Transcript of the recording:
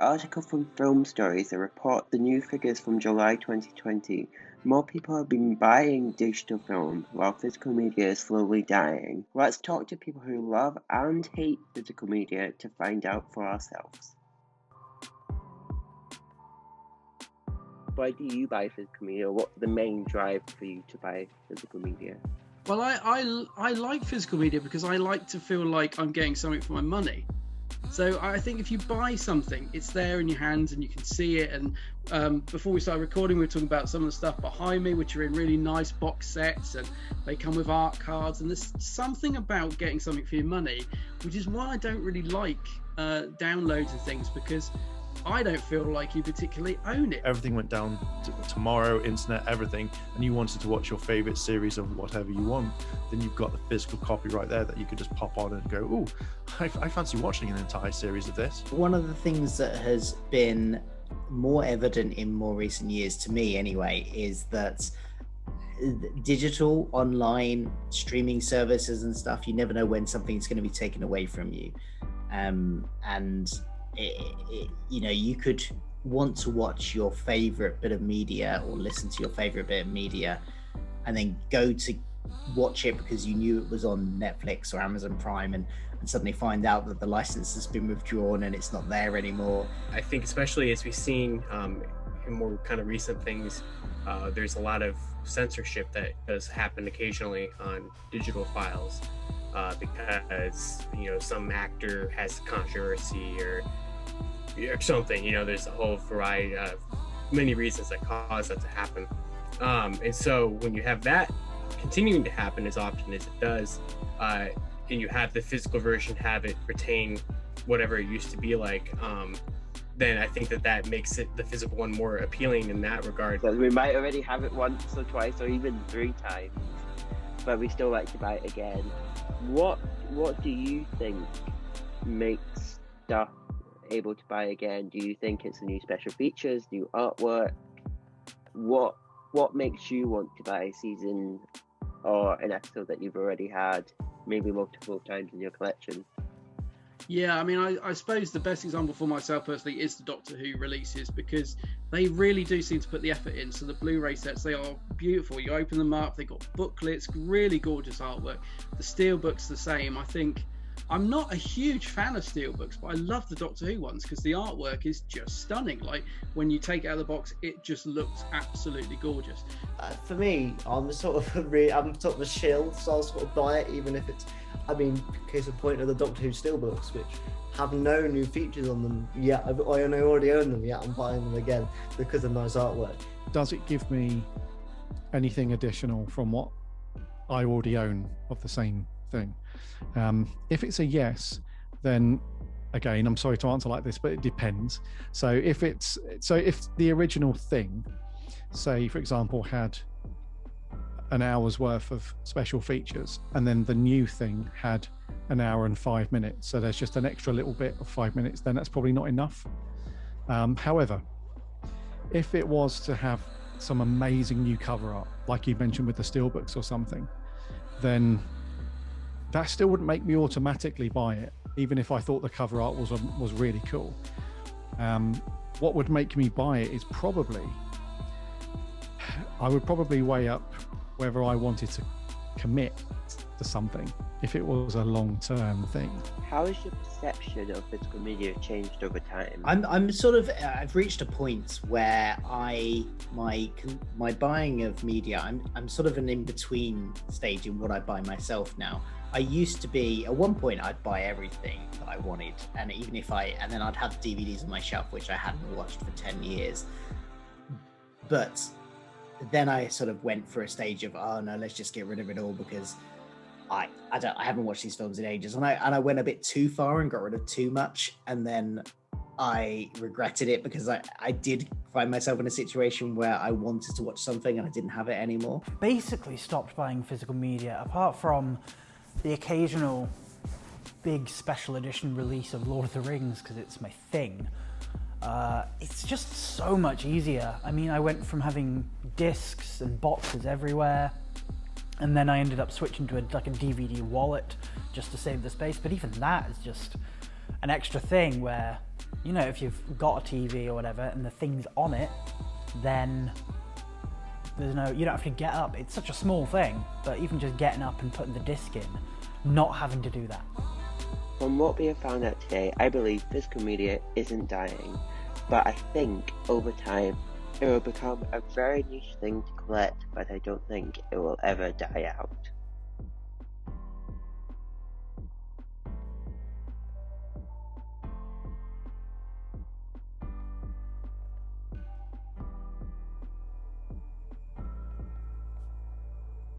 article from Film Stories that report the new figures from July 2020. More people have been buying digital film, while physical media is slowly dying. Let's talk to people who love and hate physical media to find out for ourselves. Why do you buy physical media? What's the main drive for you to buy physical media? Well, I like physical media because I like to feel like I'm getting something for my money. So I think if you buy something, it's there in your hands and you can see it. And before we started recording, we were talking about some of the stuff behind me, which are in really nice box sets, and they come with art cards. And there's something about getting something for your money, which is why I don't really like downloads and things, because I don't feel like you particularly own it. Everything went down tomorrow, internet, everything, and you wanted to watch your favorite series of whatever you want, then you've got the physical copy right there that you could just pop on and go, oh, I fancy watching an entire series of this. One of the things that has been more evident in more recent years, to me anyway, is that digital online streaming services and stuff, you never know when something's going to be taken away from you. You could want to watch your favorite bit of media or listen to your favorite bit of media and then go to watch it because you knew it was on Netflix or Amazon Prime, and suddenly find out that the license has been withdrawn and it's not there anymore. I think especially as we've seen in more kind of recent things, there's a lot of censorship that does happen occasionally on digital files because some actor has controversy or something. There's a whole variety of many reasons that cause that to happen, and so when you have that continuing to happen as often as it does, and you have the physical version have it retain whatever it used to be like, then I think that makes it the physical one more appealing in that regard. So we might already have it once or twice or even 3 times, but we still like to buy it again. What do you think makes stuff able to buy again? Do you think it's the new special features, new artwork? What makes you want to buy a season or an episode that you've already had maybe multiple times in your collection? Yeah, I mean, I suppose the best example for myself personally is the Doctor Who releases, because they really do seem to put the effort in. So the Blu-ray sets, they are beautiful. You open them up, they've got booklets, really gorgeous artwork. The Steelbook's the same. I think I'm not a huge fan of Steelbooks, but I love the Doctor Who ones because the artwork is just stunning. Like when you take it out of the box, it just looks absolutely gorgeous. For me, I'm sort of a shill, so I'll sort of buy it even if it's, case in point of the Doctor Who Steelbooks, which have no new features on them yet. I already own them, yet I'm buying them again because of nice artwork. Does it give me anything additional from what I already own of the same thing? If it's a yes, then again, I'm sorry to answer like this, but it depends. So if the original thing, say for example, had an hour's worth of special features, and then the new thing had an hour and 5 minutes, so there's just an extra little bit of 5 minutes, then that's probably not enough. However, if it was to have some amazing new cover art, like you mentioned with the Steelbooks or something, then that still wouldn't make me automatically buy it, even if I thought the cover art was really cool. What would make me buy it is I would probably weigh up whether I wanted to commit to something if it was a long-term thing. How has your perception of physical media changed over time? I've reached a point where my buying of media, I'm sort of an in-between stage in what I buy myself now. I used to be, at one point I'd buy everything that I wanted, and then I'd have DVDs on my shelf which I hadn't watched for 10 years. But then I sort of went for a stage of, oh no, let's just get rid of it all, because I haven't watched these films in ages, and I went a bit too far and got rid of too much, and then I regretted it because I did find myself in a situation where I wanted to watch something and I didn't have it anymore. Basically stopped buying physical media, apart from the occasional big special edition release of Lord of the Rings, because it's my thing. It's just so much easier. I mean, I went from having discs and boxes everywhere, and then I ended up switching to a DVD wallet just to save the space. But even that is just an extra thing where You know, if you've got a TV or whatever and the thing's on it, then you don't have to get up. It's such a small thing, but even just getting up and putting the disc in, not having to do that. From what we have found out today, I believe physical media isn't dying, but I think over time it will become a very niche thing to collect, but I don't think it will ever die out.